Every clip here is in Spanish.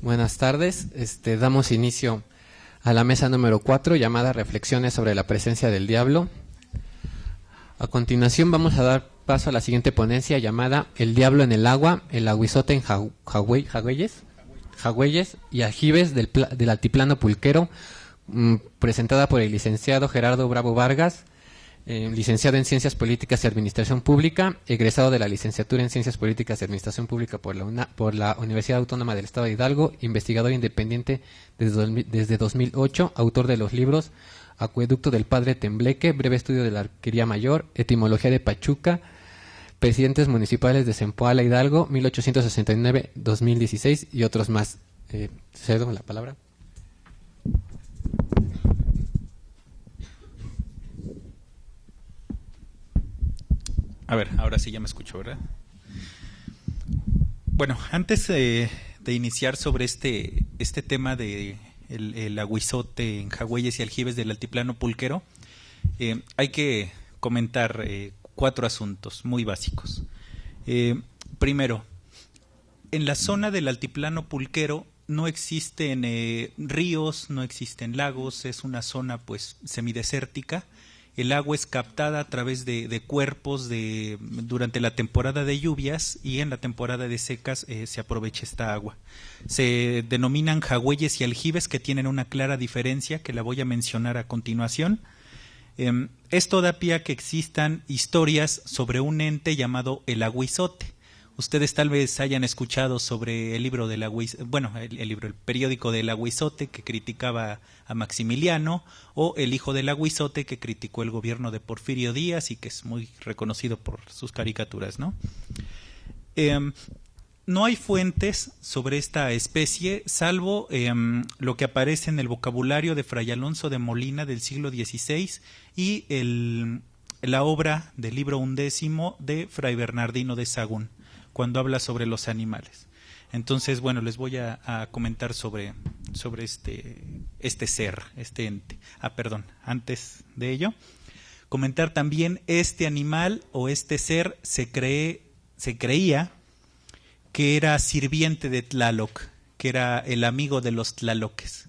Buenas tardes. Damos inicio a la mesa número 4 llamada Reflexiones sobre la presencia del diablo. A continuación vamos a dar paso a la siguiente ponencia llamada El diablo en el agua, el aguizote en Jagüeyes y aljibes del altiplano pulquero, presentada por el licenciado Gerardo Bravo Vargas, licenciado en Ciencias Políticas y Administración Pública, egresado de la licenciatura en Ciencias Políticas y Administración Pública por la Universidad Autónoma del Estado de Hidalgo, investigador independiente desde 2008, autor de los libros Acueducto del Padre Tembleque, Breve Estudio de la Arquería Mayor, Etimología de Pachuca, Presidentes Municipales de Zempoala, Hidalgo, 1869-2016 y otros más. Cedo la palabra. A ver, ahora sí ya me escucho, ¿verdad? Bueno, antes de iniciar sobre este tema de el aguizote en Jagüeyes y aljibes del altiplano pulquero, hay que comentar 4 asuntos muy básicos. Primero, en la zona del altiplano pulquero no existen ríos, no existen lagos, es una zona pues semidesértica. El agua es captada a través de cuerpos durante la temporada de lluvias, y en la temporada de secas se aprovecha esta agua. Se denominan jagüeyes y aljibes, que tienen una clara diferencia que la voy a mencionar a continuación. Esto da pie a que existan historias sobre un ente llamado el aguizote. Ustedes tal vez hayan escuchado sobre el libro del el periódico del aguizote, que criticaba a Maximiliano, o el hijo del aguizote, que criticó el gobierno de Porfirio Díaz y que es muy reconocido por sus caricaturas, ¿no? No hay fuentes sobre esta especie, salvo lo que aparece en el vocabulario de Fray Alonso de Molina del siglo XVI y la obra del libro 11 de Fray Bernardino de Sahagún, cuando habla sobre los animales. Entonces, bueno, les voy a comentar sobre este ser, este ente. Antes de ello, comentar también este animal o este ser se creía que era sirviente de Tlaloc, que era el amigo de los tlaloques.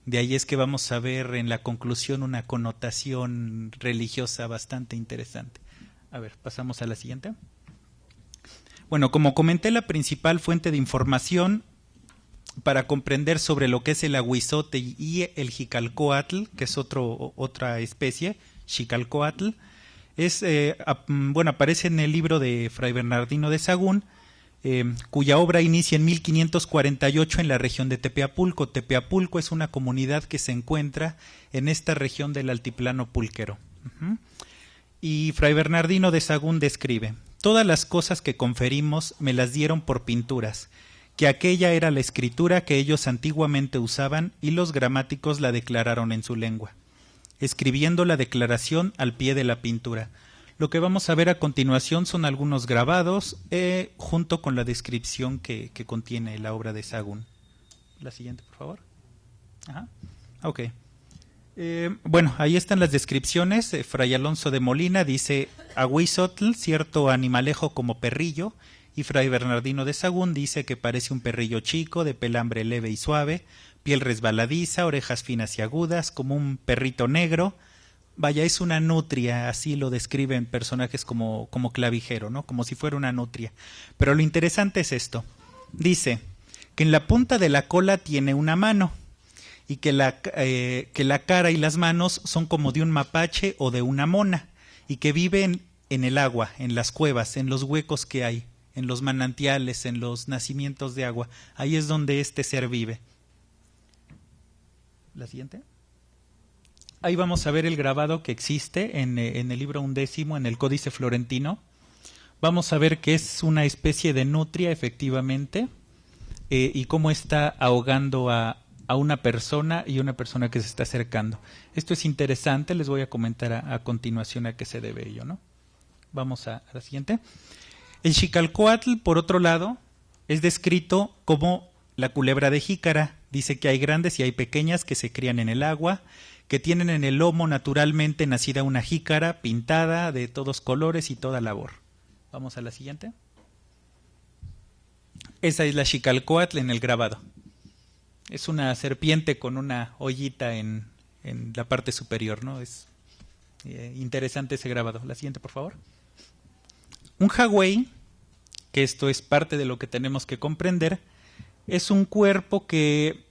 De ahí es que vamos a ver en la conclusión una connotación religiosa bastante interesante. A ver, pasamos a la siguiente. Bueno, como comenté, la principal fuente de información para comprender sobre lo que es el aguizote y el Xicalcóatl, que es otra especie, Xicalcóatl, aparece en el libro de Fray Bernardino de Sahagún, cuya obra inicia en 1548 en la región de Tepeapulco. Tepeapulco es una comunidad que se encuentra en esta región del altiplano pulquero. Y Fray Bernardino de Sahagún describe: todas las cosas que conferimos me las dieron por pinturas, que aquella era la escritura que ellos antiguamente usaban, y los gramáticos la declararon en su lengua, escribiendo la declaración al pie de la pintura. Lo que vamos a ver a continuación son algunos grabados junto con la descripción que contiene la obra de Sahagún. La siguiente, por favor. Ajá. Ok. Ahí están las descripciones. Fray Alonso de Molina dice aguizotl, cierto animalejo como perrillo, y Fray Bernardino de Sahagún dice que parece un perrillo chico, de pelambre leve y suave, piel resbaladiza, orejas finas y agudas, como un perrito negro. Vaya, es una nutria, así lo describen personajes como Clavijero, ¿no? Como si fuera una nutria. Pero lo interesante es esto. Dice que en la punta de la cola tiene una mano, y que la cara y las manos son como de un mapache o de una mona, y que viven en el agua, en las cuevas, en los huecos que hay, en los manantiales, en los nacimientos de agua. Ahí es donde este ser vive. ¿La siguiente? Ahí vamos a ver el grabado que existe en el libro 11, en el Códice Florentino. Vamos a ver que es una especie de nutria, efectivamente, y cómo está ahogando a una persona y una persona que se está acercando. Esto es interesante, les voy a comentar a continuación a qué se debe ello, ¿no? Vamos a la siguiente. El Xicalcóatl, por otro lado, es descrito como la culebra de jícara. Dice que hay grandes y hay pequeñas que se crían en el agua, que tienen en el lomo naturalmente nacida una jícara pintada de todos colores y toda labor. Vamos a la siguiente. Esa es la Xicalcóatl en el grabado. Es una serpiente con una ollita en la parte superior, ¿no? Es interesante ese grabado. La siguiente, por favor. Un jagüey, que esto es parte de lo que tenemos que comprender, es un cuerpo que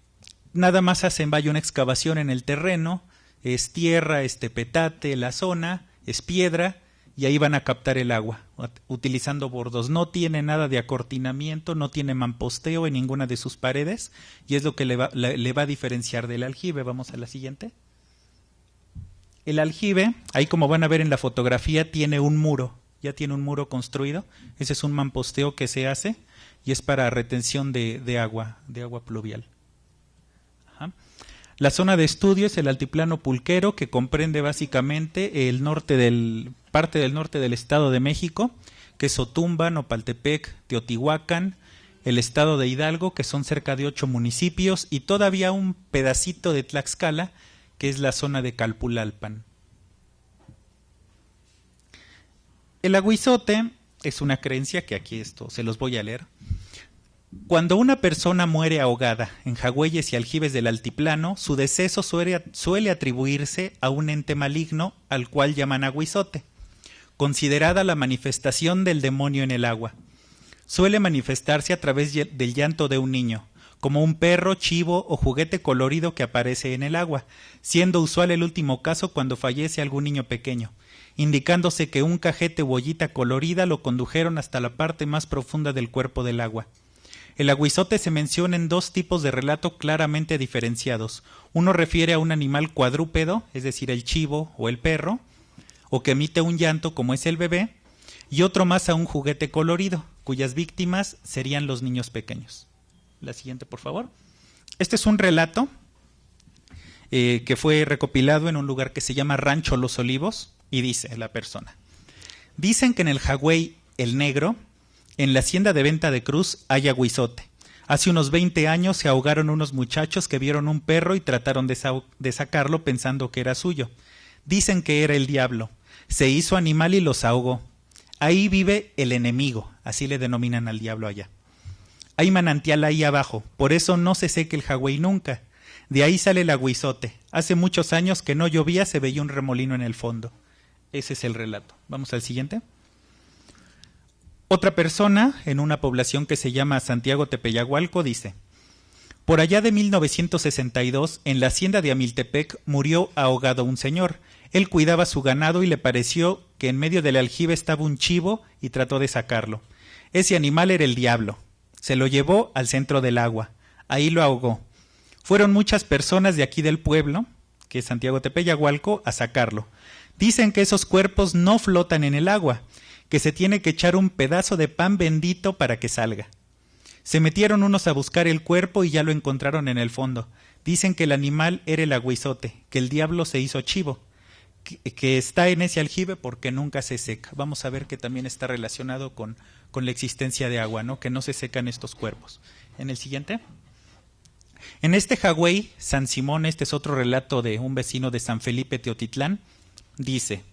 nada más hacen vaya una excavación en el terreno, es tierra, es petate, la zona, es piedra, y ahí van a captar el agua, utilizando bordos. No tiene nada de acortinamiento, no tiene mamposteo en ninguna de sus paredes, y es lo que le va a diferenciar del aljibe. Vamos a la siguiente. El aljibe, ahí como van a ver en la fotografía, tiene un muro, ya tiene un muro construido. Ese es un mamposteo que se hace, y es para retención de agua pluvial. Ajá. La zona de estudio es el altiplano pulquero, que comprende básicamente parte del norte del Estado de México, que es Otumba, Nopaltepec, Teotihuacán, el Estado de Hidalgo, que son cerca de 8 municipios, y todavía un pedacito de Tlaxcala, que es la zona de Calpulalpan. El aguizote es una creencia que aquí se los voy a leer. Cuando una persona muere ahogada en jagüeyes y aljibes del altiplano, su deceso suele atribuirse a un ente maligno al cual llaman aguizote, considerada la manifestación del demonio en el agua. Suele manifestarse a través del llanto de un niño, como un perro, chivo o juguete colorido que aparece en el agua, siendo usual el último caso cuando fallece algún niño pequeño, indicándose que un cajete u ollita colorida lo condujeron hasta la parte más profunda del cuerpo del agua. El aguizote se menciona en 2 tipos de relato claramente diferenciados. Uno refiere a un animal cuadrúpedo, es decir, el chivo o el perro, o que emite un llanto como es el bebé, y otro más a un juguete colorido, cuyas víctimas serían los niños pequeños. La siguiente, por favor. Este es un relato que fue recopilado en un lugar que se llama Rancho Los Olivos, y dice la persona: dicen que en el jagüey El Negro, en la hacienda de Venta de Cruz, hay aguizote. Hace unos 20 años se ahogaron unos muchachos que vieron un perro y trataron de sacarlo pensando que era suyo. Dicen que era el diablo. Se hizo animal y los ahogó. Ahí vive el enemigo, así le denominan al diablo allá. Hay manantial ahí abajo, por eso no se seca el jagüey nunca. De ahí sale el aguizote. Hace muchos años que no llovía, se veía un remolino en el fondo. Ese es el relato. Vamos al siguiente. Otra persona, en una población que se llama Santiago Tepeyagualco, dice: por allá de 1962, en la hacienda de Amiltepec, murió ahogado un señor. Él cuidaba su ganado y le pareció que en medio del aljibe estaba un chivo y trató de sacarlo. Ese animal era el diablo. Se lo llevó al centro del agua. Ahí lo ahogó. Fueron muchas personas de aquí del pueblo, que es Santiago Tepeyagualco, a sacarlo. Dicen que esos cuerpos no flotan en el agua, que se tiene que echar un pedazo de pan bendito para que salga. Se metieron unos a buscar el cuerpo y ya lo encontraron en el fondo. Dicen que el animal era el aguizote, que el diablo se hizo chivo, que está en ese aljibe porque nunca se seca. Vamos a ver que también está relacionado con la existencia de agua, ¿no? Que no se secan estos cuerpos. En el siguiente. En este jagüey, San Simón, este es otro relato de un vecino de San Felipe Teotitlán, dice: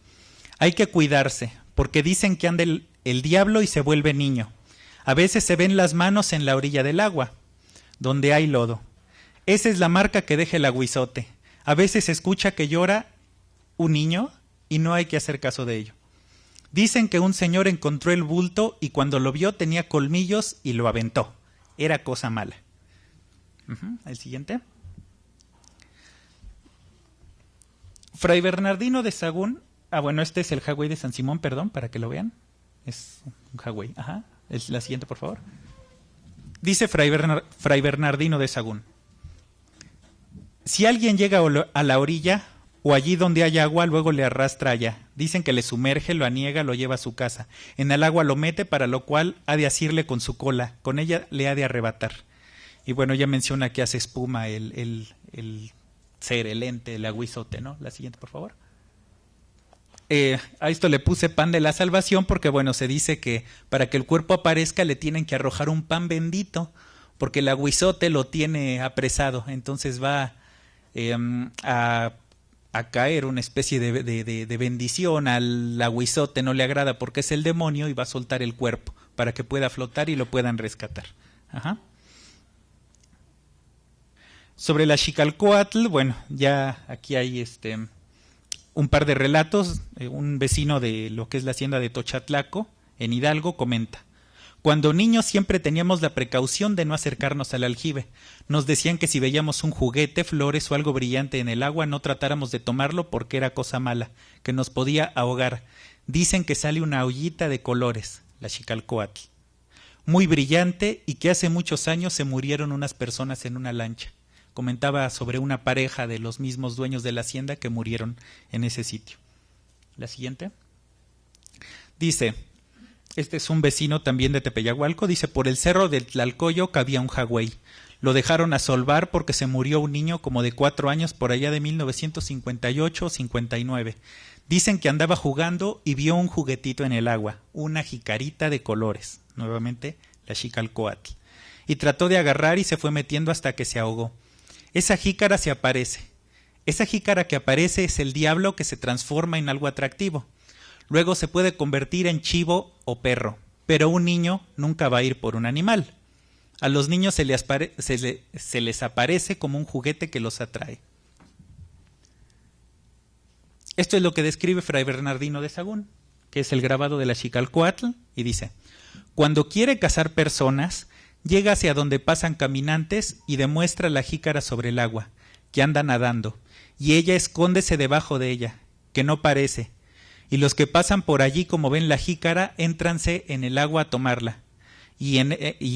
hay que cuidarse, porque dicen que anda el diablo y se vuelve niño. A veces se ven las manos en la orilla del agua, donde hay lodo. Esa es la marca que deja el aguizote. A veces se escucha que llora un niño y no hay que hacer caso de ello. Dicen que un señor encontró el bulto y cuando lo vio tenía colmillos y lo aventó. Era cosa mala. El siguiente. Fray Bernardino de Sahagún. Bueno, este es el jagüey de San Simón, perdón, para que lo vean. Es un jagüey. Ajá. Es la siguiente, por favor. Dice Fray Bernardino de Sahagún: si alguien llega a la orilla o allí donde hay agua, luego le arrastra allá. Dicen que le sumerge, lo aniega, lo lleva a su casa. En el agua lo mete, para lo cual ha de asirle con su cola. Con ella le ha de arrebatar. Y bueno, ya menciona que hace espuma el ser, el ente, el aguizote, ¿no? La siguiente, por favor. A esto le puse pan de la salvación porque, bueno, se dice que para que el cuerpo aparezca le tienen que arrojar un pan bendito, porque el aguizote lo tiene apresado. Entonces va a caer una especie de bendición. Al aguizote no le agrada porque es el demonio y va a soltar el cuerpo para que pueda flotar y lo puedan rescatar. Ajá. Sobre la Xicalcóatl, bueno, ya aquí hay un par de relatos. Un vecino de lo que es la hacienda de Tochatlaco, en Hidalgo, comenta: cuando niños siempre teníamos la precaución de no acercarnos al aljibe. Nos decían que si veíamos un juguete, flores o algo brillante en el agua, no tratáramos de tomarlo porque era cosa mala, que nos podía ahogar. Dicen que sale una ollita de colores, la Xicalcóatl, muy brillante, y que hace muchos años se murieron unas personas en una lancha. Comentaba sobre una pareja de los mismos dueños de la hacienda que murieron en ese sitio. La siguiente. Dice, este es un vecino también de Tepeyahualco, dice: por el cerro del Tlalcoyoc había un jagüey. Lo dejaron a solvar porque se murió un niño como de 4 años por allá de 1958 o 59. Dicen que andaba jugando y vio un juguetito en el agua, una jicarita de colores, nuevamente la Xicalcóatl, y trató de agarrar y se fue metiendo hasta que se ahogó. Esa jícara se aparece. Esa jícara que aparece es el diablo que se transforma en algo atractivo. Luego se puede convertir en chivo o perro, pero un niño nunca va a ir por un animal. A los niños se les aparece como un juguete que los atrae. Esto es lo que describe Fray Bernardino de Sahagún, que es el grabado de la Xicalcóatl, y dice: cuando quiere cazar personas, llega hacia donde pasan caminantes y demuestra la jícara sobre el agua, que anda nadando, y ella escóndese debajo de ella, que no parece, y los que pasan por allí, como ven la jícara, éntranse en el agua a tomarla, y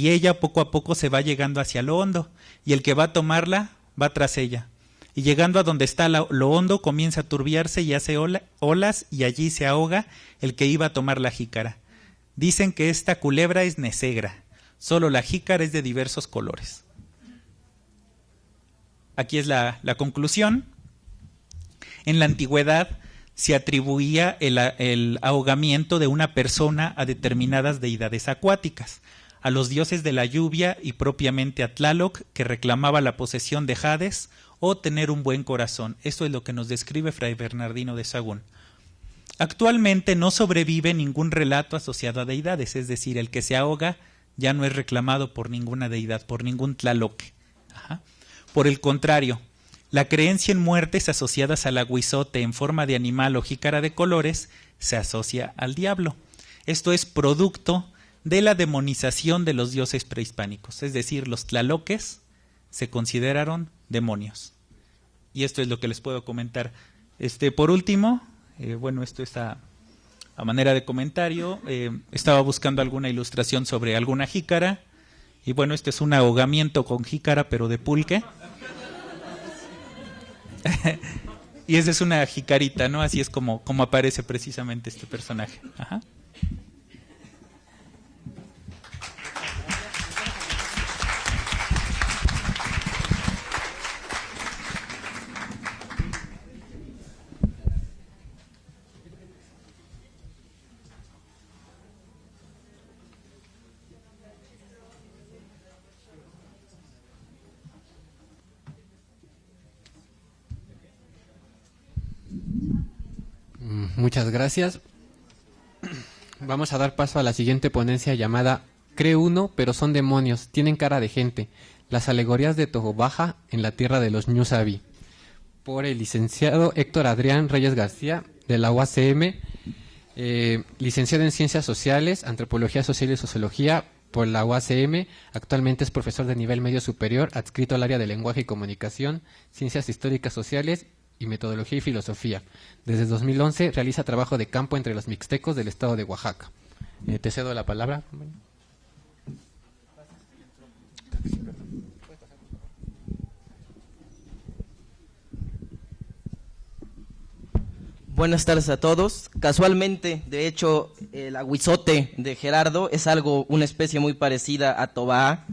ella poco a poco se va llegando hacia lo hondo, y el que va a tomarla va tras ella, y llegando a donde está lo hondo comienza a turbiarse y hace olas, y allí se ahoga el que iba a tomar la jícara. Dicen que esta culebra es nesegra, solo la jícara es de diversos colores. Aquí es la conclusión. En la antigüedad se atribuía el ahogamiento de una persona a determinadas deidades acuáticas, a los dioses de la lluvia y propiamente a Tlaloc, que reclamaba la posesión de Hades o tener un buen corazón. Esto es lo que nos describe Fray Bernardino de Sahagún. Actualmente no sobrevive ningún relato asociado a deidades, es decir, el que se ahoga ya no es reclamado por ninguna deidad, por ningún Tlaloc. Por el contrario, la creencia en muertes asociadas al aguizote en forma de animal o jícara de colores se asocia al diablo. Esto es producto de la demonización de los dioses prehispánicos, es decir, los tlaloques se consideraron demonios. Y esto es lo que les puedo comentar. Por último, bueno, esto es a manera de comentario. Estaba buscando alguna ilustración sobre alguna jícara, y bueno, este es un ahogamiento con jícara, pero de pulque. Y esa es una jicarita, ¿no? Así es como aparece precisamente este personaje. Ajá. Muchas gracias. Vamos a dar paso a la siguiente ponencia llamada Cree uno, pero son demonios, tienen cara de gente. Las alegorías de Tojobaja en la tierra de los Ñusabi, por el licenciado Héctor Adrián Reyes García, de la UACM, licenciado en Ciencias Sociales, Antropología Social y Sociología, por la UACM. Actualmente es profesor de nivel medio superior, adscrito al área de Lenguaje y Comunicación, Ciencias Históricas Sociales y Metodología y Filosofía. Desde 2011 realiza trabajo de campo entre los mixtecos del estado de Oaxaca. Te cedo la palabra. Buenas tardes a todos. Casualmente, de hecho, el aguizote de Gerardo es una especie muy parecida a Tobá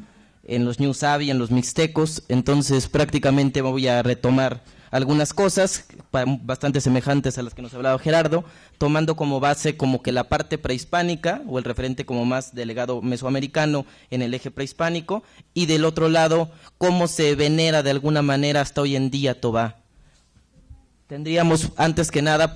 en los Ñusabi, en los mixtecos. Entonces, prácticamente voy a retomar algunas cosas bastante semejantes a las que nos ha hablado Gerardo, tomando como base como que la parte prehispánica o el referente como más del legado mesoamericano en el eje prehispánico, y del otro lado cómo se venera de alguna manera hasta hoy en día Tobá. Tendríamos antes que nada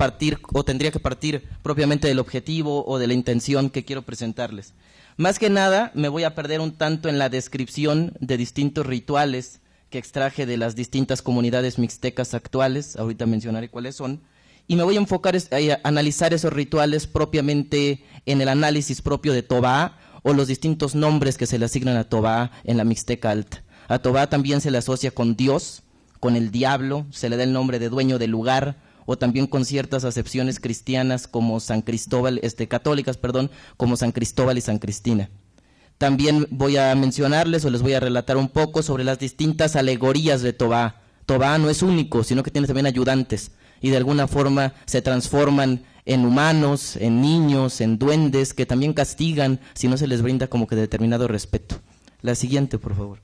tendría que partir propiamente del objetivo o de la intención que quiero presentarles. Más que nada me voy a perder un tanto en la descripción de distintos rituales que extraje de las distintas comunidades mixtecas actuales, ahorita mencionaré cuáles son, y me voy a enfocar a analizar esos rituales propiamente en el análisis propio de Toba o los distintos nombres que se le asignan a Toba en la Mixteca Alta. A Toba también se le asocia con Dios, con el diablo, se le da el nombre de dueño del lugar, o también con ciertas acepciones cristianas como San Cristóbal, católicas, perdón, como San Cristóbal y San Cristina. También voy a mencionarles o les voy a relatar un poco sobre las distintas alegorías de Toba. Toba no es único, sino que tiene también ayudantes y de alguna forma se transforman en humanos, en niños, en duendes que también castigan si no se les brinda como que determinado respeto. La siguiente, por favor.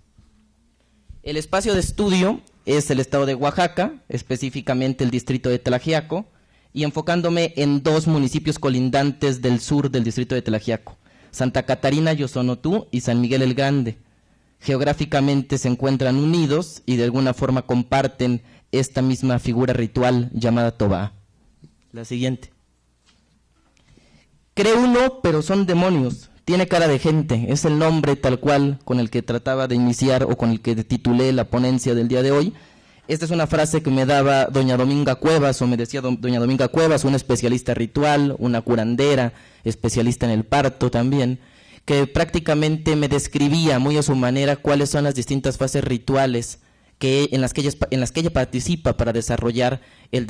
El espacio de estudio es el estado de Oaxaca, específicamente el distrito de Tlaxiaco, y enfocándome en 2 municipios colindantes del sur del distrito de Tlaxiaco, Santa Catarina Yoxonotú y San Miguel el Grande. Geográficamente se encuentran unidos y de alguna forma comparten esta misma figura ritual llamada Toba. La siguiente. Cree uno, pero son demonios. Tiene cara de gente, es el nombre tal cual con el que trataba de iniciar o con el que titulé la ponencia del día de hoy. Esta es una frase que me daba doña Dominga Cuevas, o me decía doña Dominga Cuevas, una especialista ritual, una curandera, especialista en el parto también, que prácticamente me describía muy a su manera cuáles son las distintas fases rituales en las que ella participa para desarrollar el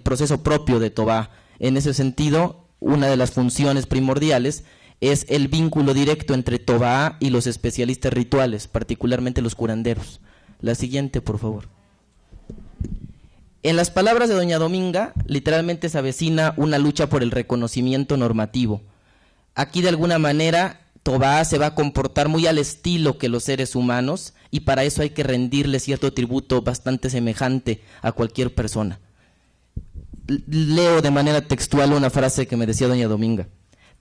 proceso propio de Toba. En ese sentido, una de las funciones primordiales es el vínculo directo entre Toba y los especialistas rituales, particularmente los curanderos. La siguiente, por favor. En las palabras de doña Dominga, literalmente se avecina una lucha por el reconocimiento normativo. Aquí, de alguna manera, Toba se va a comportar muy al estilo que los seres humanos, y para eso hay que rendirle cierto tributo bastante semejante a cualquier persona. Leo de manera textual una frase que me decía doña Dominga.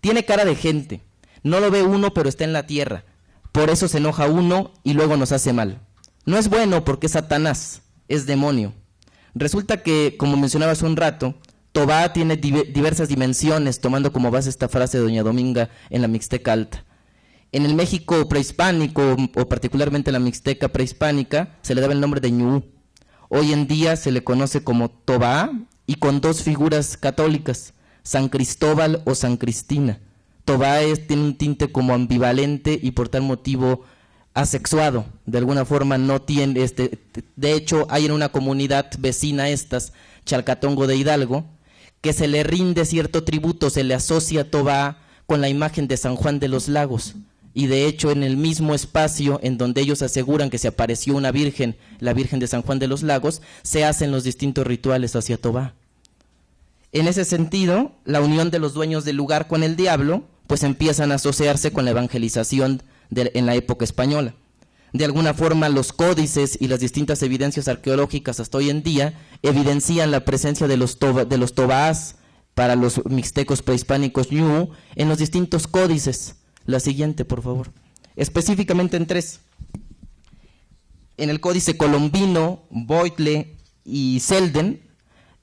Tiene cara de gente, no lo ve uno pero está en la tierra, por eso se enoja uno y luego nos hace mal. No es bueno porque es Satanás, es demonio. Resulta que, como mencionaba hace un rato, Toba tiene diversas dimensiones, tomando como base esta frase de doña Dominga en la Mixteca Alta. En el México prehispánico, o particularmente en la Mixteca prehispánica, se le daba el nombre de Ñuú. Hoy en día se le conoce como Toba y con 2 figuras católicas, San Cristóbal o San Cristina. Toba tiene un tinte como ambivalente y por tal motivo asexuado. De alguna forma no tiene, de hecho hay en una comunidad vecina a estas, Chalcatongo de Hidalgo, que se le rinde cierto tributo, se le asocia a Toba con la imagen de San Juan de los Lagos. Y de hecho en el mismo espacio en donde ellos aseguran que se apareció una virgen, la Virgen de San Juan de los Lagos, se hacen los distintos rituales hacia Toba. En ese sentido, la unión de los dueños del lugar con el diablo, pues empiezan a asociarse con la evangelización en la época española. De alguna forma, los códices y las distintas evidencias arqueológicas hasta hoy en día evidencian la presencia de los Tobás para los mixtecos prehispánicos Ñuú en los distintos códices. La siguiente, por favor. Específicamente en 3. En el códice colombino, Boitle y Selden,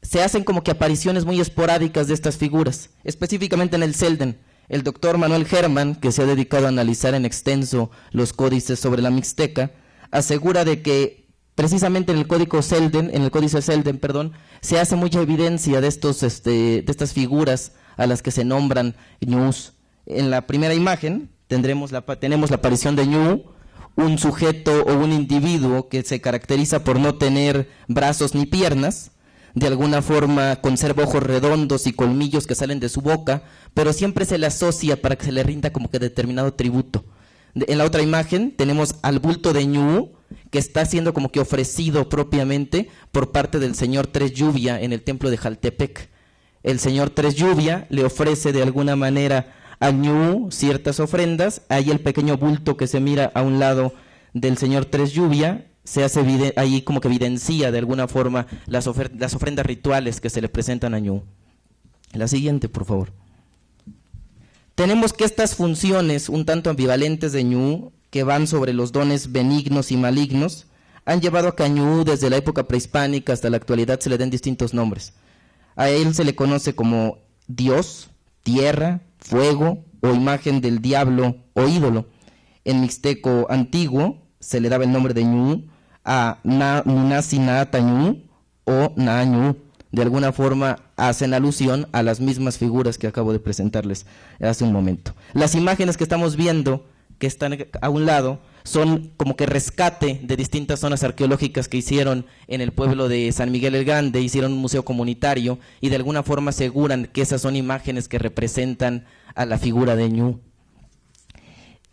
se hacen como que apariciones muy esporádicas de estas figuras. Específicamente en el Selden, el doctor Manuel Germán, que se ha dedicado a analizar en extenso los códices sobre la Mixteca, asegura de que precisamente en el códice Selden, se hace mucha evidencia de estas figuras a las que se nombran ñús. En la primera imagen tenemos la aparición de Ñuú, un sujeto o un individuo que se caracteriza por no tener brazos ni piernas. De alguna forma conserva ojos redondos y colmillos que salen de su boca, pero siempre se le asocia para que se le rinda como que determinado tributo. En la otra imagen tenemos al bulto de Ñuú, que está siendo como que ofrecido propiamente por parte del señor Tres Lluvia en el templo de Jaltepec. El señor Tres Lluvia le ofrece de alguna manera a Ñuú ciertas ofrendas. Ahí el pequeño bulto que se mira a un lado del señor Tres Lluvia se hace ahí como que evidencia de alguna forma las ofrendas rituales que se le presentan a Ñuú. La siguiente, por favor. Tenemos que estas funciones un tanto ambivalentes de Ñuú, que van sobre los dones benignos y malignos, han llevado a que a Ñuú desde la época prehispánica hasta la actualidad se le den distintos nombres. A él se le conoce como Dios, tierra, fuego o imagen del diablo o ídolo. En mixteco antiguo se le daba el nombre de ñu a Nunasi Naatañú o Naañú. De alguna forma hacen alusión a las mismas figuras que acabo de presentarles hace un momento. Las imágenes que estamos viendo, que están a un lado, son como que rescate de distintas zonas arqueológicas que hicieron en el pueblo de San Miguel el Grande, hicieron un museo comunitario y de alguna forma aseguran que esas son imágenes que representan a la figura de ñu.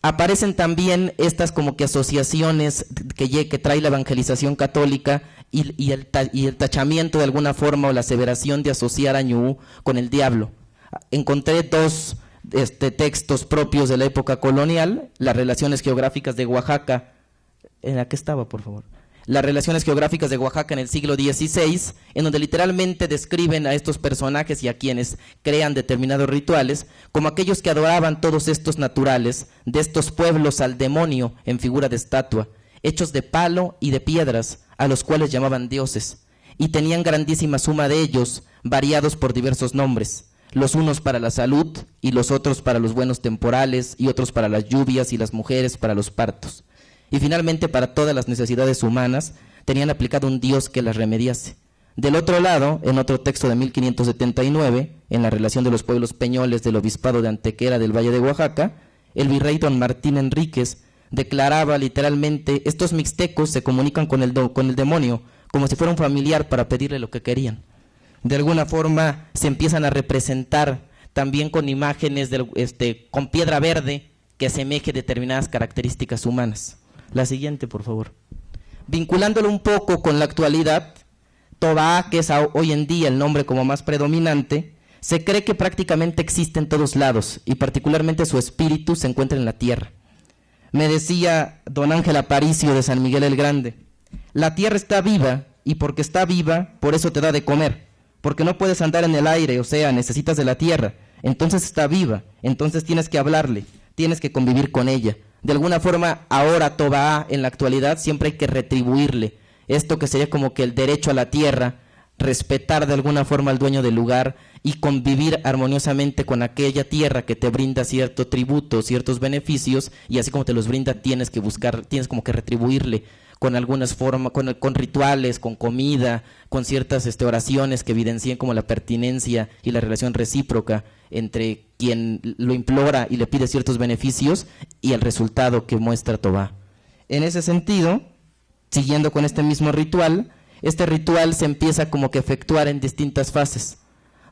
Aparecen también estas como que asociaciones que trae la evangelización católica y el tachamiento de alguna forma o la aseveración de asociar a ñu con el diablo. Encontré dos textos propios de la época colonial, las relaciones geográficas de Oaxaca, ¿en la que estaba, por favor? Las relaciones geográficas de Oaxaca en el siglo XVI, en donde literalmente describen a estos personajes y a quienes crean determinados rituales como aquellos que adoraban todos estos naturales de estos pueblos al demonio en figura de estatua, hechos de palo y de piedras, a los cuales llamaban dioses, y tenían grandísima suma de ellos, variados por diversos nombres, los unos para la salud y los otros para los buenos temporales y otros para las lluvias y las mujeres para los partos. Y finalmente para todas las necesidades humanas tenían aplicado un dios que las remediase. Del otro lado, en otro texto de 1579, en la relación de los pueblos peñoles del obispado de Antequera del Valle de Oaxaca, el virrey don Martín Enríquez declaraba literalmente: estos mixtecos se comunican con el demonio como si fuera un familiar para pedirle lo que querían. De alguna forma se empiezan a representar también con imágenes con piedra verde que asemeje determinadas características humanas. La siguiente, por favor. Vinculándolo un poco con la actualidad, Tobaá, que es hoy en día el nombre como más predominante, se cree que prácticamente existe en todos lados y particularmente su espíritu se encuentra en la tierra. Me decía don Ángel Aparicio de San Miguel el Grande: la tierra está viva y porque está viva, por eso te da de comer, porque no puedes andar en el aire, o sea, necesitas de la tierra, entonces está viva, entonces tienes que hablarle, tienes que convivir con ella. De alguna forma, ahora Tobaá, en la actualidad, siempre hay que retribuirle esto que sería como que el derecho a la tierra, respetar de alguna forma al dueño del lugar y convivir armoniosamente con aquella tierra que te brinda cierto tributo, ciertos beneficios, y así como te los brinda tienes como que retribuirle con algunas formas, con rituales, con comida, con ciertas oraciones que evidencien como la pertinencia y la relación recíproca entre quien lo implora y le pide ciertos beneficios y el resultado que muestra Tobaá. En ese sentido, siguiendo con este mismo ritual, este ritual se empieza como que a efectuar en distintas fases.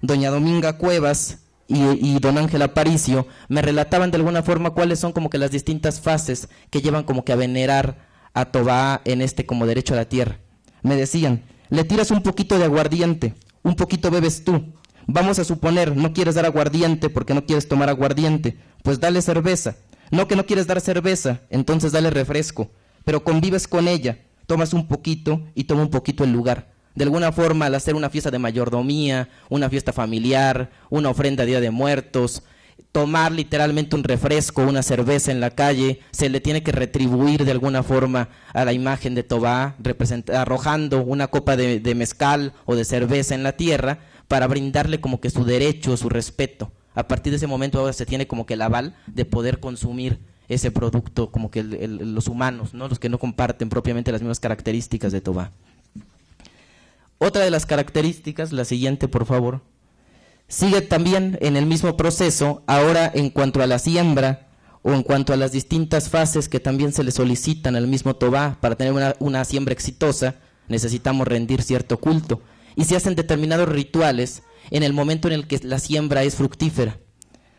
Doña Dominga Cuevas y don Ángel Aparicio me relataban de alguna forma cuáles son como que las distintas fases que llevan como que a venerar a Tobaá en como derecho a la tierra. Me decían: le tiras un poquito de aguardiente, un poquito bebes tú. Vamos a suponer, no quieres dar aguardiente porque no quieres tomar aguardiente, pues dale cerveza. No, que no quieres dar cerveza, entonces dale refresco, pero convives con ella, tomas un poquito y toma un poquito el lugar. De alguna forma, al hacer una fiesta de mayordomía, una fiesta familiar, una ofrenda a Día de Muertos, tomar literalmente un refresco, una cerveza en la calle, se le tiene que retribuir de alguna forma a la imagen de Tobaá, arrojando una copa de mezcal o de cerveza en la tierra para brindarle como que su derecho, su respeto. A partir de ese momento ahora se tiene como que el aval de poder consumir ese producto, como que los humanos, ¿no? Los que no comparten propiamente las mismas características de Tobaá. Otra de las características, la siguiente por favor, sigue también en el mismo proceso, ahora en cuanto a la siembra o en cuanto a las distintas fases que también se le solicitan al mismo Tobaá. Para tener una siembra exitosa necesitamos rendir cierto culto y se hacen determinados rituales en el momento en el que la siembra es fructífera.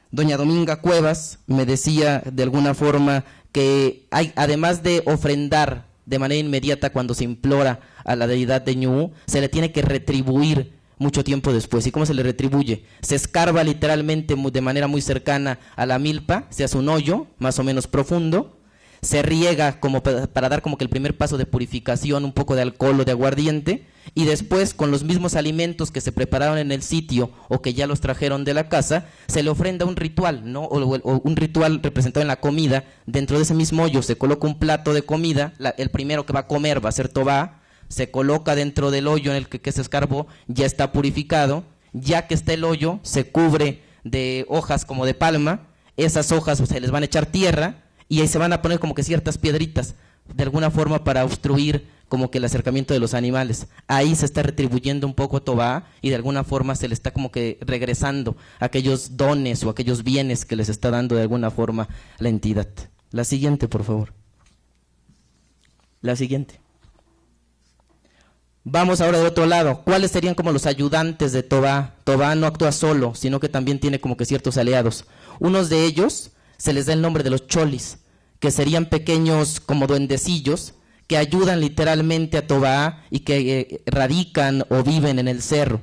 Doña Dominga Cuevas me decía de alguna forma que además de ofrendar de manera inmediata cuando se implora a la deidad de ñu, se le tiene que retribuir mucho tiempo después. ¿Y cómo se le retribuye? Se escarba literalmente de manera muy cercana a la milpa, se hace un hoyo más o menos profundo, se riega como para dar como que el primer paso de purificación, un poco de alcohol o de aguardiente, y después con los mismos alimentos que se prepararon en el sitio o que ya los trajeron de la casa, se le ofrenda un ritual, ¿no? o un ritual representado en la comida. Dentro de ese mismo hoyo se coloca un plato de comida, el primero que va a comer va a ser Tobaá, se coloca dentro del hoyo en el que se escarbó, ya está purificado, ya que está el hoyo, se cubre de hojas como de palma, esas hojas se les van a echar tierra y ahí se van a poner como que ciertas piedritas de alguna forma para obstruir como que el acercamiento de los animales. Ahí se está retribuyendo un poco a Tobá y de alguna forma se le está como que regresando aquellos dones o aquellos bienes que les está dando de alguna forma la entidad. La siguiente, por favor. La siguiente. Vamos ahora de otro lado. ¿Cuáles serían como los ayudantes de Tobá? Tobá no actúa solo, sino que también tiene como que ciertos aliados. Unos de ellos se les da el nombre de los cholis, que serían pequeños como duendecillos que ayudan literalmente a Tobá y que radican o viven en el cerro.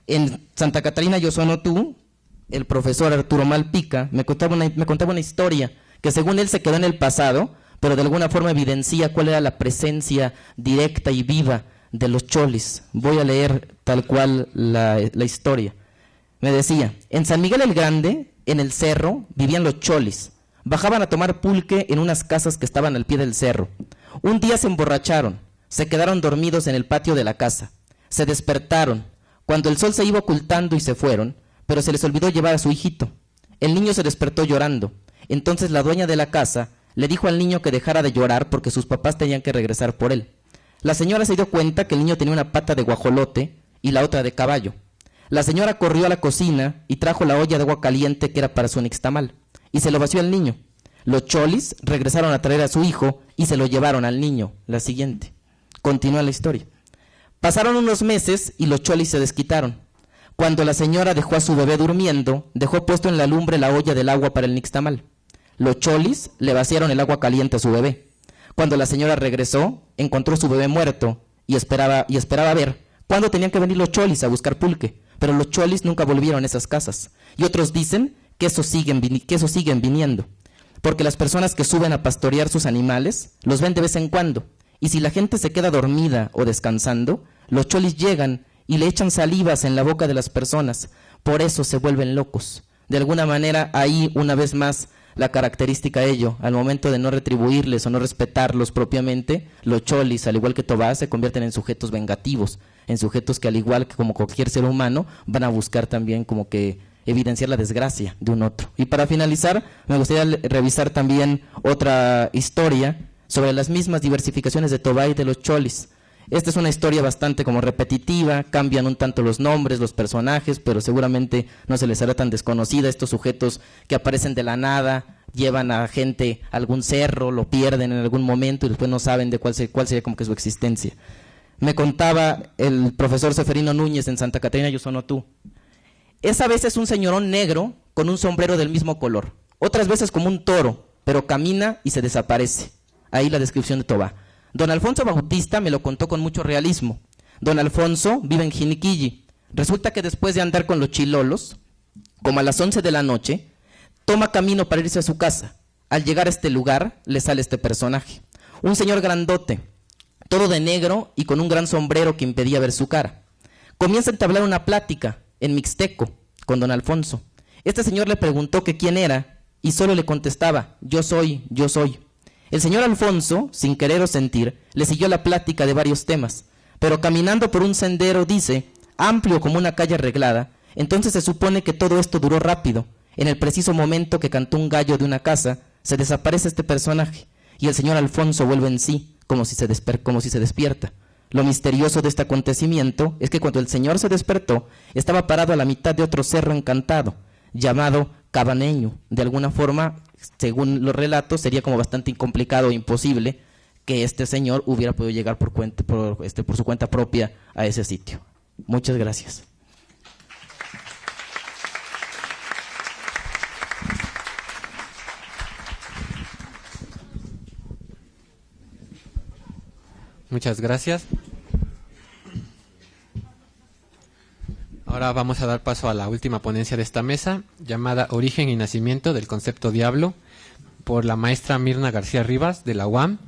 En Santa Catarina Yosonotu, el profesor Arturo Malpica me contaba una historia que según él se quedó en el pasado, pero de alguna forma evidencia cuál era la presencia directa y viva de los cholis. Voy a leer tal cual la historia. Me decía, en San Miguel el Grande, en el cerro, vivían los cholis. Bajaban a tomar pulque en unas casas que estaban al pie del cerro. Un día se emborracharon, se quedaron dormidos en el patio de la casa. Se despertaron, cuando el sol se iba ocultando y se fueron, pero se les olvidó llevar a su hijito. El niño se despertó llorando. Entonces la dueña de la casa le dijo al niño que dejara de llorar porque sus papás tenían que regresar por él. La señora se dio cuenta que el niño tenía una pata de guajolote y la otra de caballo. La señora corrió a la cocina y trajo la olla de agua caliente que era para su nixtamal, y se lo vació al niño. Los cholis regresaron a traer a su hijo y se lo llevaron al niño. La siguiente. Continúa la historia. Pasaron unos meses y los cholis se desquitaron. Cuando la señora dejó a su bebé durmiendo, dejó puesto en la lumbre la olla del agua para el nixtamal. Los cholis le vaciaron el agua caliente a su bebé. Cuando la señora regresó, encontró a su bebé muerto y esperaba ver cuándo tenían que venir los cholis a buscar pulque. Pero los cholis nunca volvieron a esas casas. Y otros dicen que esos siguen viniendo. Porque las personas que suben a pastorear sus animales los ven de vez en cuando. Y si la gente se queda dormida o descansando, los cholis llegan y le echan salivas en la boca de las personas. Por eso se vuelven locos. De alguna manera, ahí una vez más la característica de ello, al momento de no retribuirles o no respetarlos propiamente, los cholis, al igual que Tobá, se convierten en sujetos vengativos, en sujetos que al igual que como cualquier ser humano, van a buscar también como que evidenciar la desgracia de un otro. Y para finalizar, me gustaría revisar también otra historia sobre las mismas diversificaciones de Tobá y de los cholis. Esta es una historia bastante como repetitiva, cambian un tanto los nombres, los personajes, pero seguramente no se les hará tan desconocida. Estos sujetos que aparecen de la nada, llevan a gente a algún cerro, lo pierden en algún momento y después no saben de cuál sería como que su existencia. Me contaba el profesor Seferino Núñez en Santa Catarina Yosonotu. Esa vez es un señorón negro con un sombrero del mismo color. Otras veces como un toro, pero camina y se desaparece. Ahí la descripción de Tobá. Don Alfonso Bautista me lo contó con mucho realismo. Don Alfonso vive en Jiniquilli. Resulta que después de andar con los chilolos, como a las 11 de la noche, toma camino para irse a su casa. Al llegar a este lugar, le sale este personaje. Un señor grandote, todo de negro y con un gran sombrero que impedía ver su cara. Comienza a entablar una plática en mixteco con don Alfonso. Este señor le preguntó que quién era y solo le contestaba, yo soy, yo soy. El señor Alfonso, sin querer o sentir, le siguió la plática de varios temas, pero caminando por un sendero, dice, amplio como una calle arreglada, entonces se supone que todo esto duró rápido. En el preciso momento que cantó un gallo de una casa, se desaparece este personaje, y el señor Alfonso vuelve en sí, como si se despierta. Lo misterioso de este acontecimiento es que cuando el señor se despertó, estaba parado a la mitad de otro cerro encantado, llamado Cabaneño. De alguna forma, según los relatos, sería como bastante complicado o imposible que este señor hubiera podido llegar por su cuenta propia a ese sitio. Muchas gracias. Muchas gracias. Ahora vamos a dar paso a la última ponencia de esta mesa, llamada Origen y Nacimiento del Concepto Diablo, por la maestra Mirna García Rivas, de la UAM.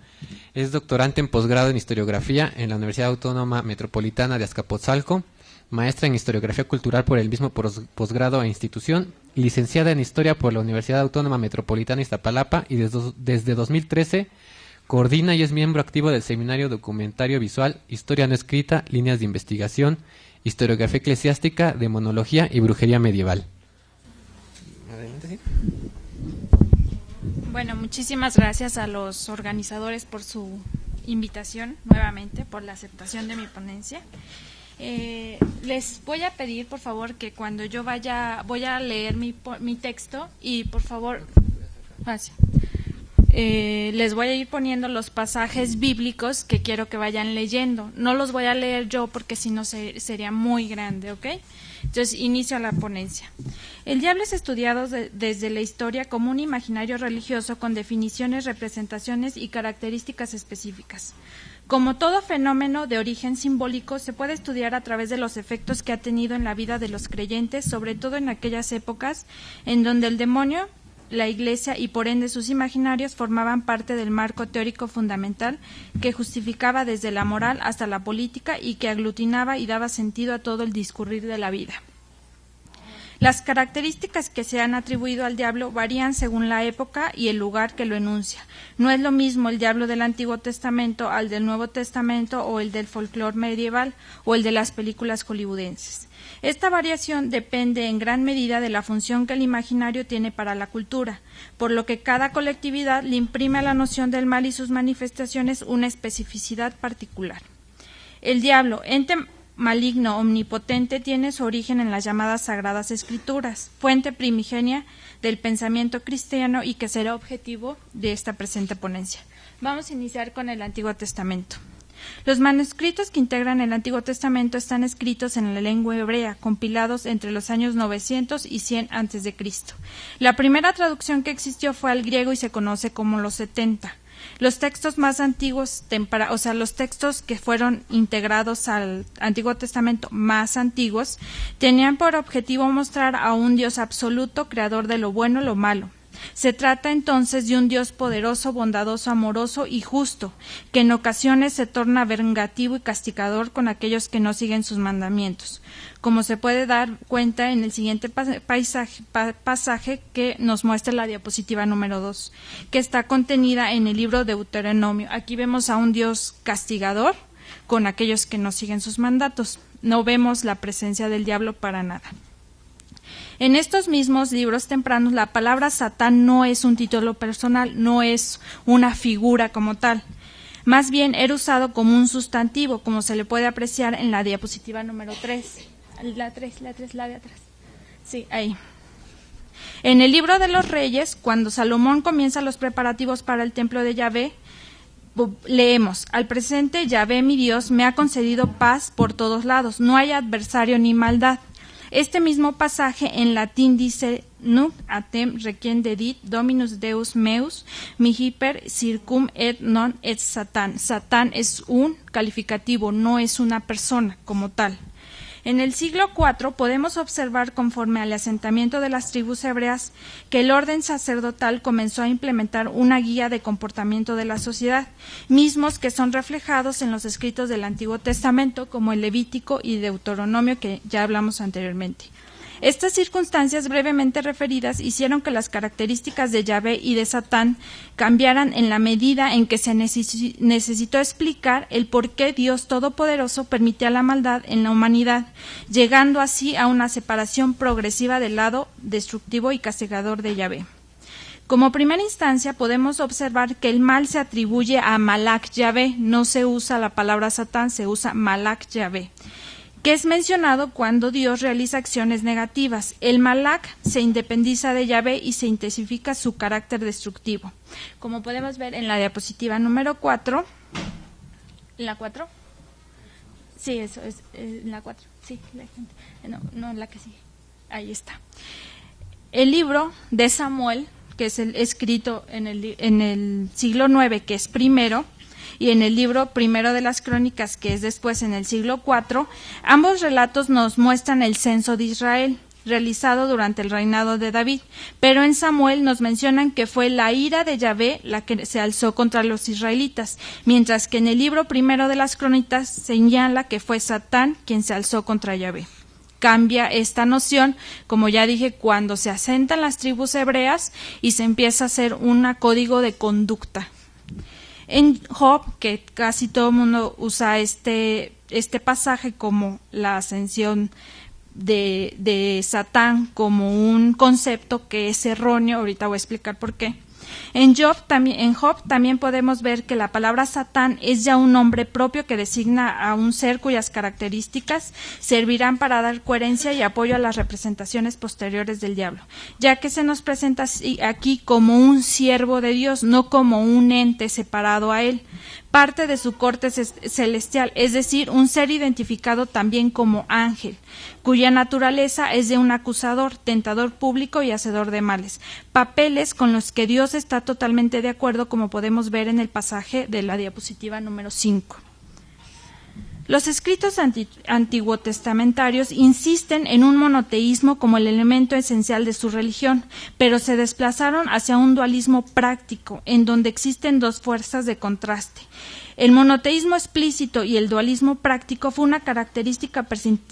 Es doctorante en posgrado en Historiografía en la Universidad Autónoma Metropolitana de Azcapotzalco, maestra en Historiografía Cultural por el mismo posgrado e institución, licenciada en Historia por la Universidad Autónoma Metropolitana de Iztapalapa y desde 2013 coordina y es miembro activo del Seminario Documentario Visual, Historia no escrita, Líneas de Investigación, Historiografía Eclesiástica, Demonología y Brujería Medieval. Adelante, ¿sí? Bueno, muchísimas gracias a los organizadores por su invitación nuevamente, por la aceptación de mi ponencia. Les voy a pedir, por favor, que cuando yo voy a leer mi texto y, por favor, les voy a ir poniendo los pasajes bíblicos que quiero que vayan leyendo. No los voy a leer yo porque si no sería muy grande, ¿ok? Entonces, inicio la ponencia. El diablo es estudiado desde la historia como un imaginario religioso con definiciones, representaciones y características específicas. Como todo fenómeno de origen simbólico, se puede estudiar a través de los efectos que ha tenido en la vida de los creyentes, sobre todo en aquellas épocas en donde el demonio, la Iglesia y por ende sus imaginarios formaban parte del marco teórico fundamental que justificaba desde la moral hasta la política y que aglutinaba y daba sentido a todo el discurrir de la vida. Las características que se han atribuido al diablo varían según la época y el lugar que lo enuncia. No es lo mismo el diablo del Antiguo Testamento al del Nuevo Testamento o el del folclore medieval o el de las películas hollywoodenses. Esta variación depende en gran medida de la función que el imaginario tiene para la cultura, por lo que cada colectividad le imprime a la noción del mal y sus manifestaciones una especificidad particular. El diablo, ente maligno omnipotente, tiene su origen en las llamadas Sagradas Escrituras, fuente primigenia del pensamiento cristiano y que será objetivo de esta presente ponencia. Vamos a iniciar con el Antiguo Testamento. Los manuscritos que integran el Antiguo Testamento están escritos en la lengua hebrea, compilados entre los años 900 y 100 a.C. La primera traducción que existió fue al griego y se conoce como los 70. Los textos más antiguos, los textos que fueron integrados al Antiguo Testamento más antiguos, tenían por objetivo mostrar a un Dios absoluto, creador de lo bueno y lo malo. Se trata entonces de un Dios poderoso, bondadoso, amoroso y justo, que en ocasiones se torna vengativo y castigador con aquellos que no siguen sus mandamientos, como se puede dar cuenta en el siguiente pasaje que nos muestra la diapositiva número 2, que está contenida en el libro de Deuteronomio. Aquí vemos a un Dios castigador con aquellos que no siguen sus mandatos. No vemos la presencia del diablo para nada. En estos mismos libros tempranos, la palabra Satán no es un título personal, no es una figura como tal. Más bien era usado como un sustantivo, como se le puede apreciar en la diapositiva número 3. La de atrás. Sí, ahí. En el libro de los Reyes, cuando Salomón comienza los preparativos para el templo de Yahvé, leemos: al presente Yahvé mi Dios me ha concedido paz por todos lados, no hay adversario ni maldad. Este mismo pasaje en latín dice: Nunc atem requiem dedit Dominus Deus meus, mihiper circum et non et Satán. Satán es un calificativo, no es una persona como tal. En el siglo IV podemos observar, conforme al asentamiento de las tribus hebreas, que el orden sacerdotal comenzó a implementar una guía de comportamiento de la sociedad, mismos que son reflejados en los escritos del Antiguo Testamento, como el Levítico y Deuteronomio, que ya hablamos anteriormente. Estas circunstancias brevemente referidas hicieron que las características de Yahvé y de Satán cambiaran en la medida en que se necesitó explicar el por qué Dios Todopoderoso permitía la maldad en la humanidad, llegando así a una separación progresiva del lado destructivo y castigador de Yahvé. Como primera instancia podemos observar que el mal se atribuye a Malak Yahvé, no se usa la palabra Satán, se usa Malak Yahvé, que es mencionado cuando Dios realiza acciones negativas. El Malak se independiza de Yahvé y se intensifica su carácter destructivo. Como podemos ver en la diapositiva número 4, ¿la 4? Sí, eso es la 4. Sí, no, la que sigue. Ahí está. El libro de Samuel, que es el escrito en el siglo IX, que es primero, y en el libro primero de las Crónicas, que es después en el siglo IV, ambos relatos nos muestran el censo de Israel, realizado durante el reinado de David, pero en Samuel nos mencionan que fue la ira de Yahvé la que se alzó contra los israelitas, mientras que en el libro primero de las Crónicas señala que fue Satán quien se alzó contra Yahvé. Cambia esta noción, como ya dije, cuando se asentan las tribus hebreas y se empieza a hacer un código de conducta. En Job, que casi todo el mundo usa este pasaje como la ascensión de Satán como un concepto que es erróneo, ahorita voy a explicar por qué. En Job también podemos ver que la palabra Satán es ya un nombre propio que designa a un ser cuyas características servirán para dar coherencia y apoyo a las representaciones posteriores del diablo, ya que se nos presenta aquí como un siervo de Dios, no como un ente separado a él, parte de su corte celestial, es decir, un ser identificado también como ángel, cuya naturaleza es de un acusador, tentador público y hacedor de males, papeles con los que Dios está totalmente de acuerdo, como podemos ver en el pasaje de la diapositiva número 5. Los escritos antiguotestamentarios insisten en un monoteísmo como el elemento esencial de su religión, pero se desplazaron hacia un dualismo práctico, en donde existen dos fuerzas de contraste. El monoteísmo explícito y el dualismo práctico fue una característica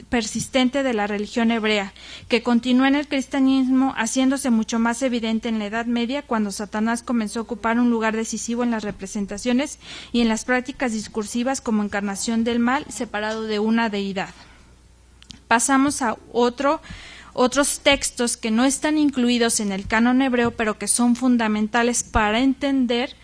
persistente de la religión hebrea, que continuó en el cristianismo, haciéndose mucho más evidente en la Edad Media, cuando Satanás comenzó a ocupar un lugar decisivo en las representaciones y en las prácticas discursivas como encarnación del mal, separado de una deidad. Pasamos a otros textos que no están incluidos en el canon hebreo, pero que son fundamentales para entender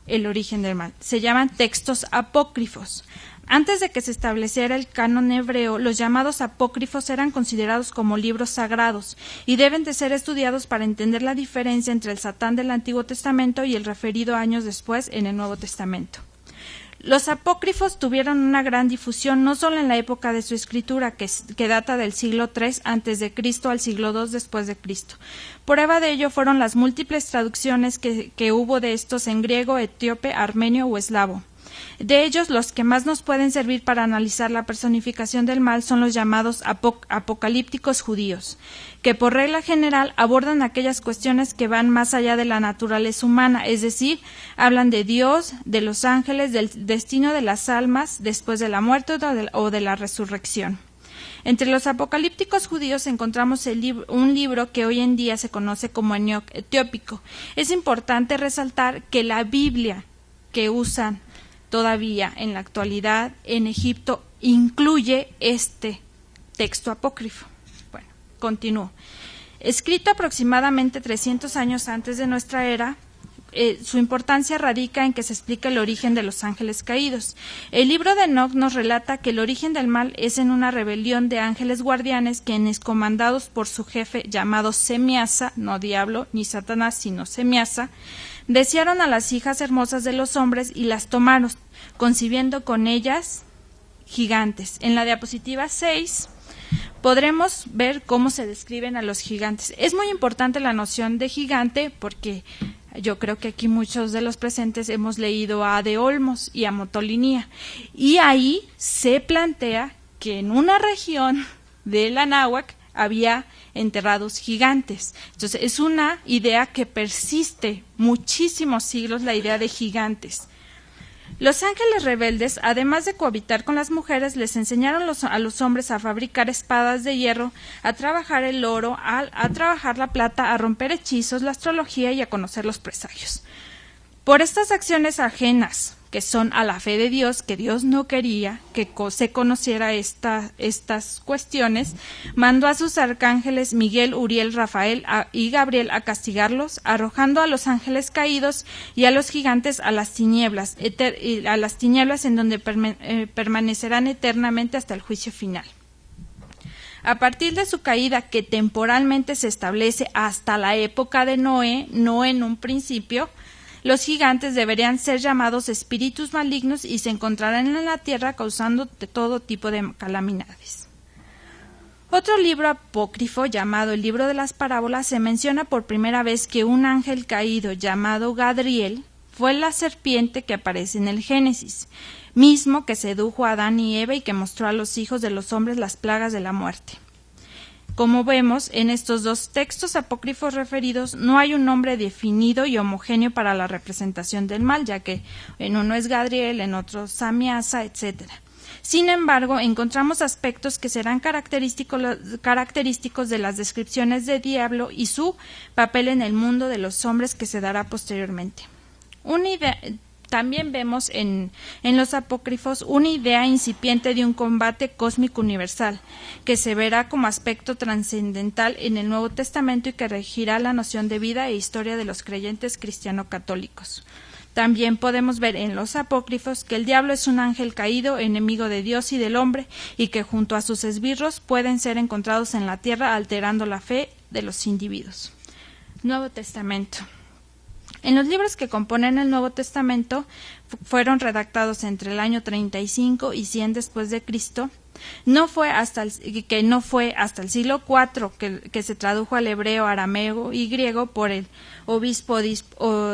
el origen del mal. Se llaman textos apócrifos. Antes de que se estableciera el canon hebreo, los llamados apócrifos eran considerados como libros sagrados y deben de ser estudiados para entender la diferencia entre el Satán del Antiguo Testamento y el referido años después en el Nuevo Testamento. Los apócrifos tuvieron una gran difusión no solo en la época de su escritura, que data del siglo III a.C. al siglo II después de Cristo. Prueba de ello fueron las múltiples traducciones que hubo de estos en griego, etíope, armenio o eslavo. De ellos, los que más nos pueden servir para analizar la personificación del mal son los llamados apocalípticos judíos, que por regla general abordan aquellas cuestiones que van más allá de la naturaleza humana, es decir, hablan de Dios, de los ángeles, del destino de las almas después de la muerte o de la resurrección. Entre los apocalípticos judíos encontramos un libro que hoy en día se conoce como Enoc etiópico. Es importante resaltar que la Biblia que usan todavía en la actualidad en Egipto incluye este texto apócrifo. Bueno, continúo. Escrito aproximadamente 300 años antes de nuestra era, su importancia radica en que se explica el origen de los ángeles caídos. El libro de Enoc nos relata que el origen del mal es en una rebelión de ángeles guardianes quienes, comandados por su jefe llamado Semiasa, no diablo ni Satanás, sino Semiasa, desearon a las hijas hermosas de los hombres y las tomaron, concibiendo con ellas gigantes. En la diapositiva 6 podremos ver cómo se describen a los gigantes. Es muy importante la noción de gigante porque yo creo que aquí muchos de los presentes hemos leído a De Olmos y a Motolinía, y ahí se plantea que en una región de la Náhuac había enterrados gigantes. Entonces es una idea que persiste muchísimos siglos, la idea de gigantes. Los ángeles rebeldes, además de cohabitar con las mujeres, les enseñaron a los hombres a fabricar espadas de hierro, a trabajar el oro, a trabajar la plata, a romper hechizos, la astrología y a conocer los presagios. Por estas acciones ajenas, que son a la fe de Dios, que Dios no quería que se conociera estas cuestiones, mandó a sus arcángeles Miguel, Uriel, Rafael y Gabriel a castigarlos, arrojando a los ángeles caídos y a los gigantes a las tinieblas en donde permanecerán eternamente hasta el juicio final. A partir de su caída, que temporalmente se establece hasta la época de Noé, no en un principio, los gigantes deberían ser llamados espíritus malignos y se encontrarán en la tierra causando todo tipo de calamidades. Otro libro apócrifo llamado el libro de las parábolas se menciona por primera vez que un ángel caído llamado Gadriel fue la serpiente que aparece en el Génesis, mismo que sedujo a Adán y Eva y que mostró a los hijos de los hombres las plagas de la muerte. Como vemos, en estos dos textos apócrifos referidos no hay un nombre definido y homogéneo para la representación del mal, ya que en uno es Gadriel, en otro Samiasa, etc. Sin embargo, encontramos aspectos que serán característicos de las descripciones de diablo y su papel en el mundo de los hombres que se dará posteriormente. También vemos en los apócrifos una idea incipiente de un combate cósmico universal, que se verá como aspecto trascendental en el Nuevo Testamento y que regirá la noción de vida e historia de los creyentes cristiano-católicos. También podemos ver en los apócrifos que el diablo es un ángel caído, enemigo de Dios y del hombre, y que junto a sus esbirros pueden ser encontrados en la tierra alterando la fe de los individuos. Nuevo Testamento. En los libros que componen el Nuevo Testamento fueron redactados entre el año 35 y 100 después de Cristo. No fue hasta el siglo IV que se tradujo al hebreo, arameo y griego por el obispo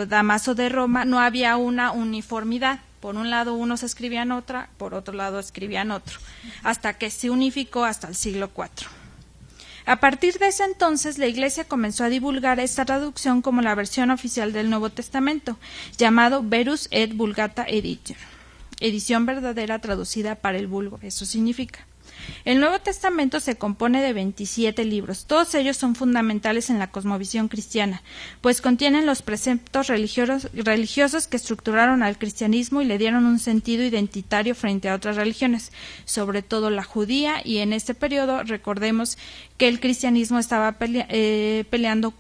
Damaso de Roma. No había una uniformidad. Por un lado unos escribían otra, por otro lado escribían otro, hasta que se unificó hasta el siglo IV. A partir de ese entonces, la Iglesia comenzó a divulgar esta traducción como la versión oficial del Nuevo Testamento, llamado Verus et Vulgata Edition, edición verdadera traducida para el vulgo, eso significa. El Nuevo Testamento se compone de 27 libros, todos ellos son fundamentales en la cosmovisión cristiana, pues contienen los preceptos religiosos que estructuraron al cristianismo y le dieron un sentido identitario frente a otras religiones, sobre todo la judía, y en este periodo recordemos que el cristianismo estaba peleando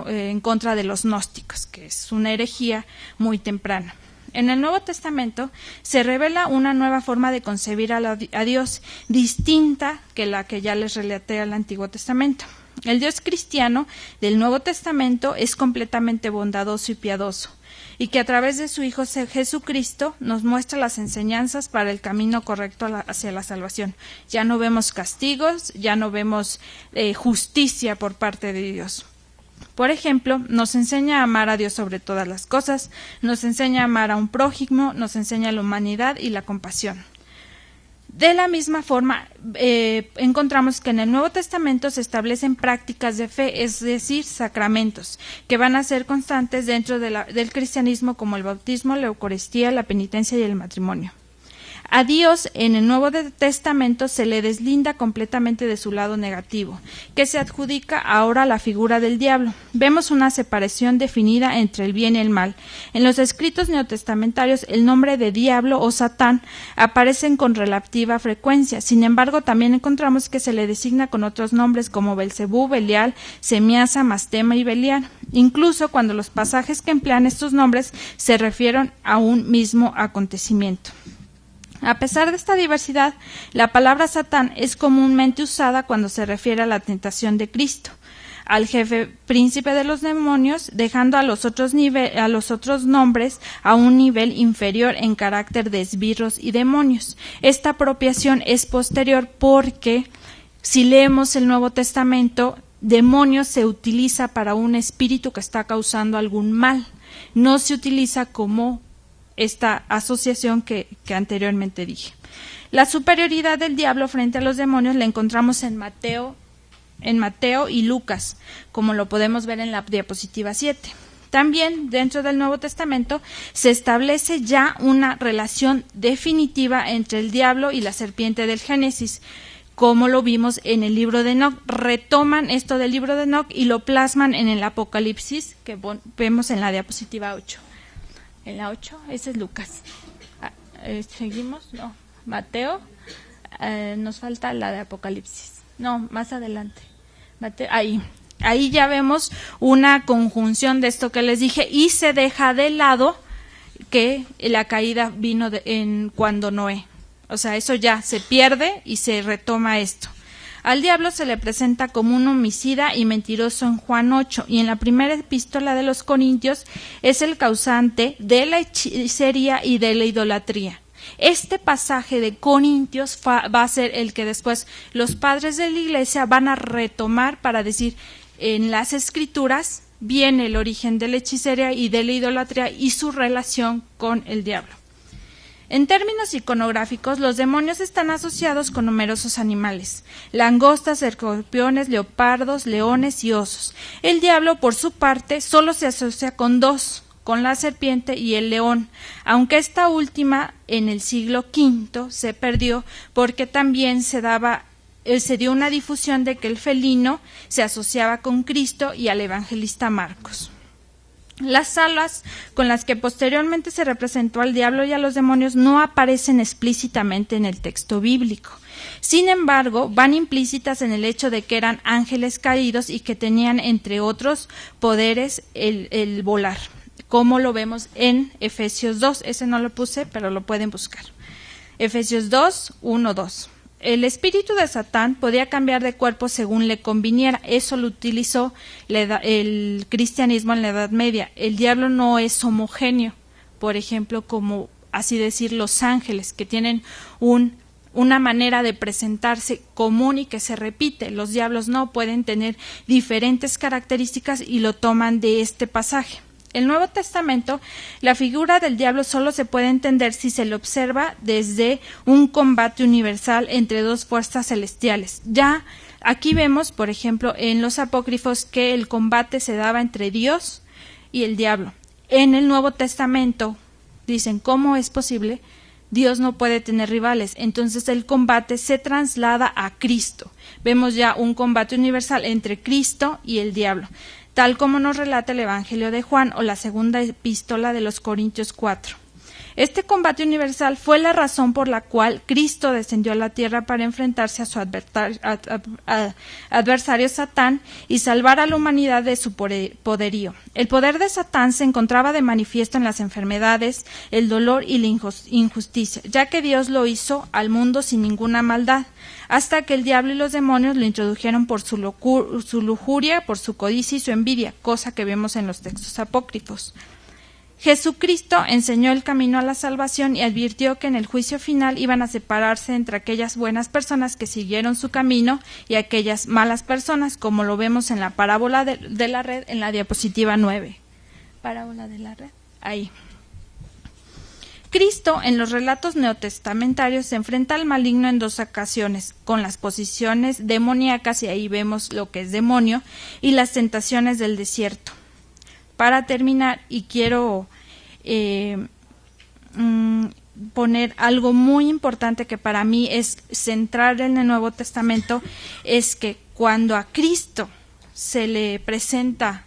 en contra de los gnósticos, que es una herejía muy temprana. En el Nuevo Testamento se revela una nueva forma de concebir a Dios, distinta que la que ya les relaté al Antiguo Testamento. El Dios cristiano del Nuevo Testamento es completamente bondadoso y piadoso, y que a través de su Hijo Jesucristo nos muestra las enseñanzas para el camino correcto hacia la salvación. Ya no vemos castigos, ya no vemos justicia por parte de Dios. Por ejemplo, nos enseña a amar a Dios sobre todas las cosas, nos enseña a amar a un prójimo, nos enseña la humanidad y la compasión. De la misma forma, encontramos que en el Nuevo Testamento se establecen prácticas de fe, es decir, sacramentos, que van a ser constantes dentro del cristianismo, como el bautismo, la Eucaristía, la penitencia y el matrimonio. A Dios en el Nuevo Testamento se le deslinda completamente de su lado negativo, que se adjudica ahora a la figura del diablo. Vemos una separación definida entre el bien y el mal. En los escritos neotestamentarios el nombre de diablo o Satán aparecen con relativa frecuencia. Sin embargo, también encontramos que se le designa con otros nombres como Belcebú, Belial, Semiasa, Mastema y Belial. Incluso cuando los pasajes que emplean estos nombres se refieren a un mismo acontecimiento. A pesar de esta diversidad, la palabra Satán es comúnmente usada cuando se refiere a la tentación de Cristo, al jefe príncipe de los demonios, dejando a los otros nombres a un nivel inferior en carácter de esbirros y demonios. Esta apropiación es posterior porque, si leemos el Nuevo Testamento, demonios se utiliza para un espíritu que está causando algún mal, no se utiliza como esta asociación que anteriormente dije. La superioridad del diablo frente a los demonios la encontramos en Mateo y Lucas, como lo podemos ver en la diapositiva 7. También dentro del Nuevo Testamento se establece ya una relación definitiva entre el diablo y la serpiente del Génesis, como lo vimos en el libro de Enoc. Retoman esto del libro de Enoc y lo plasman en el Apocalipsis, que vemos en la diapositiva 8. En la 8, ese es Lucas. Seguimos, no, Mateo, nos falta la de Apocalipsis. No, más adelante. Mateo, ahí ya vemos una conjunción de esto que les dije y se deja de lado que la caída vino cuando Noé. O sea, eso ya se pierde y se retoma esto. Al diablo se le presenta como un homicida y mentiroso en Juan 8, y en la primera epístola de los Corintios es el causante de la hechicería y de la idolatría. Este pasaje de Corintios va a ser el que después los padres de la Iglesia van a retomar para decir, en las Escrituras viene el origen de la hechicería y de la idolatría y su relación con el diablo. En términos iconográficos, los demonios están asociados con numerosos animales: langostas, escorpiones, leopardos, leones y osos. El diablo, por su parte, solo se asocia con dos, con la serpiente y el león, aunque esta última en el siglo V se perdió porque también se dio una difusión de que el felino se asociaba con Cristo y al evangelista Marcos. Las alas con las que posteriormente se representó al diablo y a los demonios no aparecen explícitamente en el texto bíblico. Sin embargo, van implícitas en el hecho de que eran ángeles caídos y que tenían, entre otros poderes, el volar, como lo vemos en Efesios 2. Ese no lo puse, pero lo pueden buscar. Efesios 2, 1, 2. El espíritu de Satán podía cambiar de cuerpo según le conviniera. Eso lo utilizó el cristianismo en la Edad Media. El diablo no es homogéneo, por ejemplo, como así decir los ángeles, que tienen una manera de presentarse común y que se repite. Los diablos no, pueden tener diferentes características y lo toman de este pasaje. El Nuevo Testamento, la figura del diablo solo se puede entender si se le observa desde un combate universal entre dos fuerzas celestiales. Ya aquí vemos, por ejemplo, en los apócrifos que el combate se daba entre Dios y el diablo. En el Nuevo Testamento dicen, ¿cómo es posible? Dios no puede tener rivales. Entonces el combate se traslada a Cristo. Vemos ya un combate universal entre Cristo y el diablo, tal como nos relata el Evangelio de Juan o la segunda epístola de los Corintios 4. Este combate universal fue la razón por la cual Cristo descendió a la tierra para enfrentarse a su adversario Satán y salvar a la humanidad de su poderío. El poder de Satán se encontraba de manifiesto en las enfermedades, el dolor y la injusticia, ya que Dios lo hizo al mundo sin ninguna maldad, hasta que el diablo y los demonios lo introdujeron por su lujuria, por su codicia y su envidia, cosa que vemos en los textos apócrifos. Jesucristo enseñó el camino a la salvación y advirtió que en el juicio final iban a separarse entre aquellas buenas personas que siguieron su camino y aquellas malas personas, como lo vemos en la parábola de la red en la diapositiva 9. Parábola de la red, ahí. Cristo en los relatos neotestamentarios se enfrenta al maligno en dos ocasiones, con las posiciones demoníacas, y ahí vemos lo que es demonio, y las tentaciones del desierto. Para terminar, y quiero poner algo muy importante que para mí es central en el Nuevo Testamento, es que cuando a Cristo se le presenta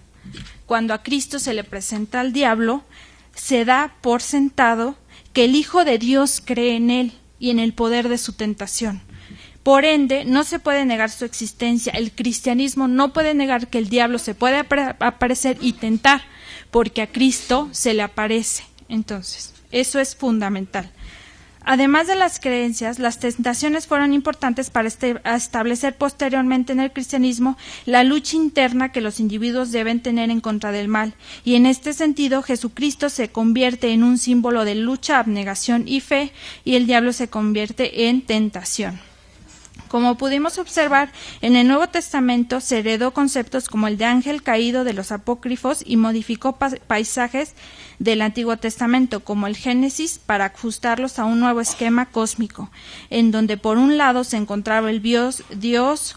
al diablo, se da por sentado que el Hijo de Dios cree en él y en el poder de su tentación. Por ende, no se puede negar su existencia. El cristianismo no puede negar que el diablo se puede aparecer y tentar, porque a Cristo se le aparece. Entonces, eso es fundamental. Además de las creencias, las tentaciones fueron importantes para establecer posteriormente en el cristianismo la lucha interna que los individuos deben tener en contra del mal, y en este sentido Jesucristo se convierte en un símbolo de lucha, abnegación y fe, y el diablo se convierte en tentación. Como pudimos observar, en el Nuevo Testamento se heredó conceptos como el de ángel caído de los apócrifos y modificó paisajes del Antiguo Testamento, como el Génesis, para ajustarlos a un nuevo esquema cósmico, en donde por un lado se encontraba el Dios,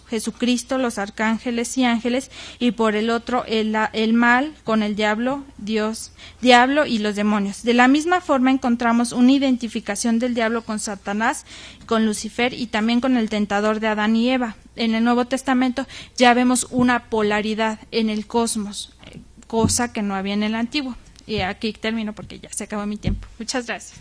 Jesucristo, los arcángeles y ángeles, y por el otro el mal con el diablo y los demonios. De la misma forma encontramos una identificación del diablo con Satanás, con Lucifer y también con el tentador de Adán y Eva. En el Nuevo Testamento ya vemos una polaridad en el cosmos, cosa que no había en el Antiguo. Y aquí termino porque ya se acabó mi tiempo. Muchas gracias.